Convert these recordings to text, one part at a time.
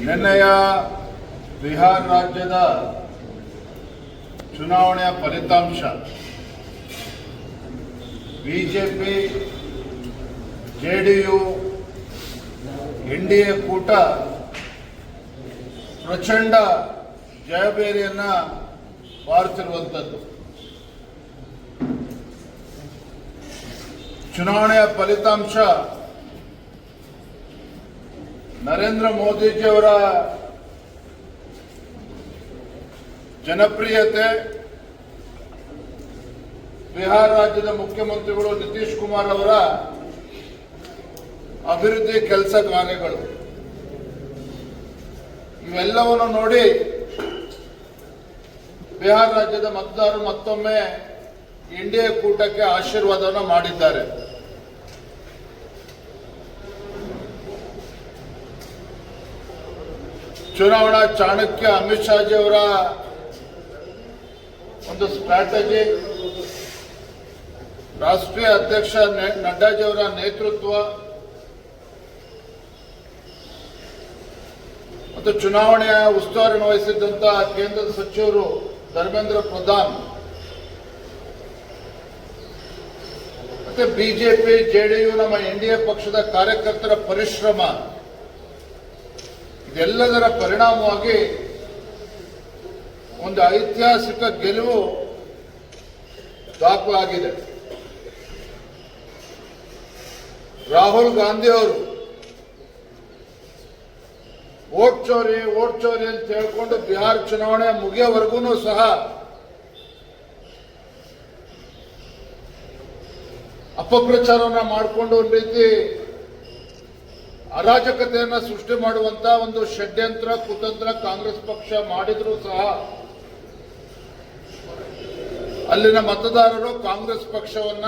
ನಿನ್ನೆಯ ಬಿಹಾರ ರಾಜ್ಯದ ಚುನಾವಣೆಯ ಫಲಿತಾಂಶ ಬಿಜೆಪಿ ಜೆಡಿಯು ಎನ್ಡಿಎ ಕೂಟ ಪ್ರಚಂಡ ಜಯಬೇರಿಯನ್ನ ಬಾರಿಸಿರುವಂಥದ್ದು. ಚುನಾವಣೆಯ ಫಲಿತಾಂಶ ನರೇಂದ್ರ ಮೋದಿಜಿಯವರ ಜನಪ್ರಿಯತೆ, ಬಿಹಾರ ರಾಜ್ಯದ ಮುಖ್ಯಮಂತ್ರಿಗಳು ನಿತೀಶ್ ಕುಮಾರ್ ಅವರ ಅಭಿವೃದ್ಧಿ ಕೆಲಸ ಕಾರ್ಯಗಳು ಇವೆಲ್ಲವನ್ನು ನೋಡಿ ಬಿಹಾರ ರಾಜ್ಯದ ಮತದಾರರು ಮತ್ತೊಮ್ಮೆ ಎನ್ಡಿಎ ಕೂಟಕ್ಕೆ ಆಶೀರ್ವಾದವನ್ನು ಮಾಡಿದ್ದಾರೆ. ಚುನಾವಣಾ ಚಾಣಕ್ಯ ಅಮಿತ್ ಶಾಜಿ ಅವರ ಒಂದು ಸ್ಟ್ರಾಟಜಿ, ರಾಷ್ಟ್ರೀಯ ಅಧ್ಯಕ್ಷ ನಡ್ಡಾಜಿ ಅವರ ನೇತೃತ್ವ ಮತ್ತು ಚುನಾವಣೆಯ ಉಸ್ತುವಾರಿ ವಹಿಸಿದ್ದಂತಹ ಕೇಂದ್ರದ ಸಚಿವರು ಧರ್ಮೇಂದ್ರ ಪ್ರಧಾನ್ ಮತ್ತೆ ಬಿಜೆಪಿ ಜೆಡಿಯು ನಮ್ಮ ಎನ್ಡಿಎ ಪಕ್ಷದ ಕಾರ್ಯಕರ್ತರ ಪರಿಶ್ರಮ ಇದೆಲ್ಲದರ ಪರಿಣಾಮವಾಗಿ ಒಂದು ಐತಿಹಾಸಿಕ ಗೆಲುವು ದಾಖಲಾಗಿದೆ. ರಾಹುಲ್ ಗಾಂಧಿ ಅವರು ವೋಟ್ ಚೋರಿ ಅಂತ ಹೇಳ್ಕೊಂಡು ಬಿಹಾರ ಚುನಾವಣೆ ಮುಗಿಯೋವರೆಗೂ ಸಹ ಅಪಪ್ರಚಾರವನ್ನ ಮಾಡಿಕೊಂಡು ಒಂದು ರೀತಿ ಅರಾಜಕತೆಯನ್ನ ಸೃಷ್ಟಿ ಮಾಡುವಂತ ಒಂದು ಷಡ್ಯಂತ್ರ ಕುತಂತ್ರ ಕಾಂಗ್ರೆಸ್ ಪಕ್ಷ ಮಾಡಿದ್ರೂ ಸಹ ಅಲ್ಲಿನ ಮತದಾರರು ಕಾಂಗ್ರೆಸ್ ಪಕ್ಷವನ್ನ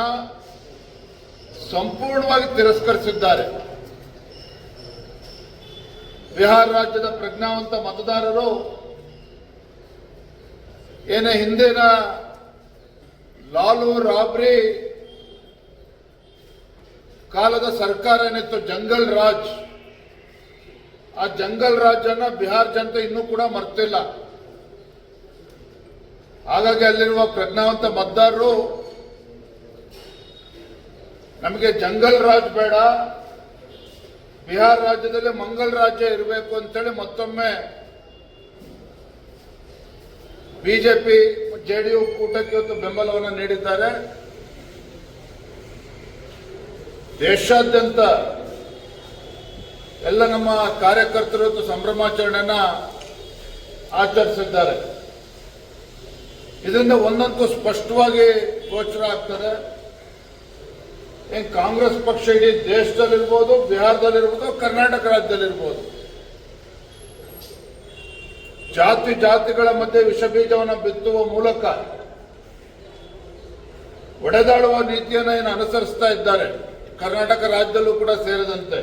ಸಂಪೂರ್ಣವಾಗಿ ತಿರಸ್ಕರಿಸಿದ್ದಾರೆ. ಬಿಹಾರ ರಾಜ್ಯದ ಪ್ರಜ್ಞಾವಂತ ಮತದಾರರು ಏನೇ ಹಿಂದಿನ ಲಾಲು ರಾಬ್ರಿ ಕಾಲದ ಸರ್ಕಾರ ಏನಿತ್ತು ಜಂಗಲ್ ರಾಜ್, ಆ ಜಂಗಲ್ ರಾಜ್ ಅನ್ನ ಬಿಹಾರ ಜನತೆ ಇನ್ನೂ ಕೂಡ ಮರ್ತಿಲ್ಲ. ಹಾಗಾಗಿ ಅಲ್ಲಿರುವ ಪ್ರಜ್ಞಾವಂತ ಮತದಾರರು ನಮಗೆ ಜಂಗಲ್ ರಾಜ್ ಬೇಡ, ಬಿಹಾರ ರಾಜ್ಯದಲ್ಲಿ ಮಂಗಲ್ ರಾಜ್ಯ ಇರಬೇಕು ಅಂತೇಳಿ ಮತ್ತೊಮ್ಮೆ ಬಿಜೆಪಿ ಜೆಡಿಯು ಕೂಟಕ್ಕೆ ಇವತ್ತು ಬೆಂಬಲವನ್ನು ನೀಡಿದ್ದಾರೆ. ದೇಶಾದ್ಯಂತ ಎಲ್ಲ ನಮ್ಮ ಕಾರ್ಯಕರ್ತರು ಸಂಭ್ರಮಾಚರಣೆಯನ್ನ ಆಚರಿಸಿದ್ದಾರೆ. ಇದರಿಂದ ಒಂದಂತೂ ಸ್ಪಷ್ಟವಾಗಿ ಗೋಚರ ಆಗ್ತದೆ, ಕಾಂಗ್ರೆಸ್ ಪಕ್ಷ ಇಡೀ ದೇಶದಲ್ಲಿರ್ಬೋದು, ಬಿಹಾರದಲ್ಲಿರ್ಬೋದು, ಕರ್ನಾಟಕ ರಾಜ್ಯದಲ್ಲಿರ್ಬೋದು ಜಾತಿಗಳ ಮಧ್ಯೆ ವಿಷಬೀಜವನ್ನು ಬಿತ್ತುವ ಮೂಲಕ ಒಡೆದಾಡುವ ನೀತಿಯನ್ನು ಏನು ಅನುಸರಿಸ್ತಾ ಇದ್ದಾರೆ, ಕರ್ನಾಟಕ ರಾಜ್ಯದಲ್ಲೂ ಕೂಡ ಸೇರಿದಂತೆ.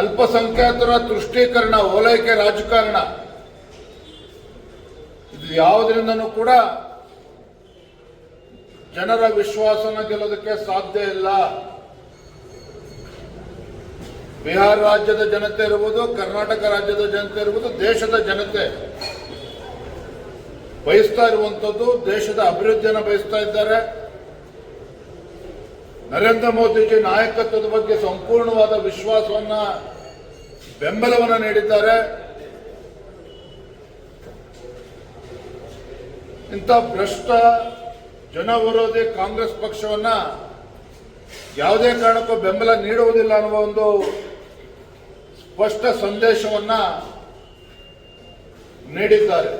ಅಲ್ಪಸಂಖ್ಯಾತರ ತುಷ್ಟೀಕರಣ, ಓಲೈಕೆ ರಾಜಕಾರಣ, ಇದು ಯಾವುದರಿಂದನೂ ಕೂಡ ಜನರ ವಿಶ್ವಾಸನ ಗೆಲ್ಲೋದಕ್ಕೆ ಸಾಧ್ಯ ಇಲ್ಲ. ಬಿಹಾರ ರಾಜ್ಯದ ಜನತೆ ಇರ್ಬೋದು, ಕರ್ನಾಟಕ ರಾಜ್ಯದ ಜನತೆ ಇರ್ಬೋದು, ದೇಶದ ಜನತೆ ಬಯಸ್ತಾ ಇರುವಂತದ್ದು ದೇಶದ ಅಭಿವೃದ್ಧಿಯನ್ನು ಬಯಸ್ತಾ ಇದ್ದಾರೆ. ನರೇಂದ್ರ ಮೋದಿಜಿ ನಾಯಕತ್ವದ ಬಗ್ಗೆ ಸಂಪೂರ್ಣವಾದ ವಿಶ್ವಾಸವನ್ನ, ಬೆಂಬಲವನ್ನು ನೀಡಿದ್ದಾರೆ. ಇಂಥ ಭ್ರಷ್ಟ ಜನ ವಿರೋಧಿ ಕಾಂಗ್ರೆಸ್ ಪಕ್ಷವನ್ನ ಯಾವುದೇ ಕಾರಣಕ್ಕೂ ಬೆಂಬಲ ನೀಡುವುದಿಲ್ಲ ಅನ್ನುವ ಒಂದು ಸ್ಪಷ್ಟ ಸಂದೇಶವನ್ನ ನೀಡಿದ್ದಾರೆ.